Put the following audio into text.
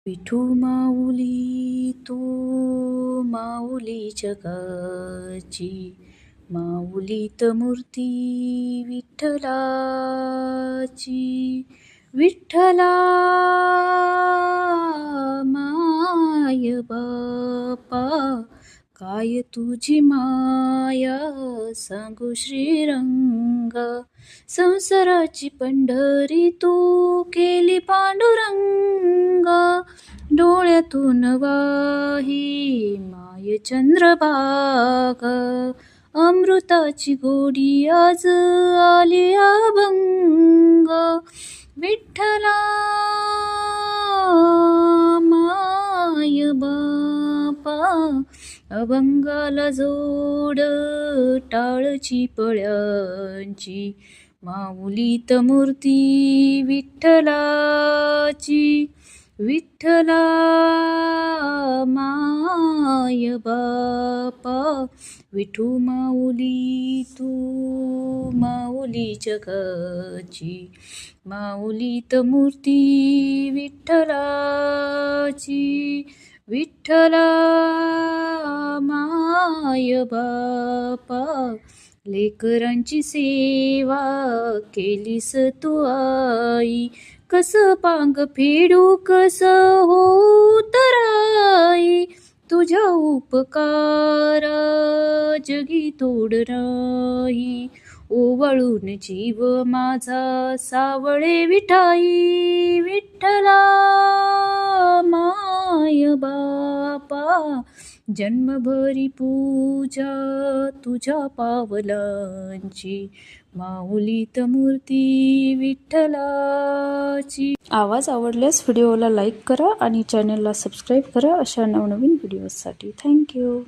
विठू माऊली तू माऊली जगाची, माऊलीत मूर्ती विठ्ठलाची. विठ्ठला माय बापा, काय तुझी माया सांगू श्रीरंगा. संसाराची पंढरी तू केली पांडुरंगा, डोळ्यातून वाही माय चंद्रभागा. अमृताची गोडी आज आली अभंग, विठ्ठला माय बापा. अभंगाला जोड टाळची पळ्यांची, माऊलीत मूर्ती विठ्ठलाची. विठ्ठला माय बापा, विठू माऊली तू माऊली जगाची, माऊलीत मूर्ती विठ्ठलाची. विठ्ठला माय बापा, लेकरांची सेवा केलीस तू आई. कस पांग फेडू कस होऊ तराई, तुझ्या उपकारा जगी तोड नाही. ओवाळून जीव माझा सावळे विठाई, विठ्ठला माय बापा. जन्मभरी पूजा तुझ्या पावलांची, माऊलीत मूर्ती विठ्ठलाची. आवाज आवडल्यास व्हिडिओला लाईक करा आणि चॅनलला सबस्क्राईब करा अशा नवनवीन व्हिडिओसाठी. थँक्यू.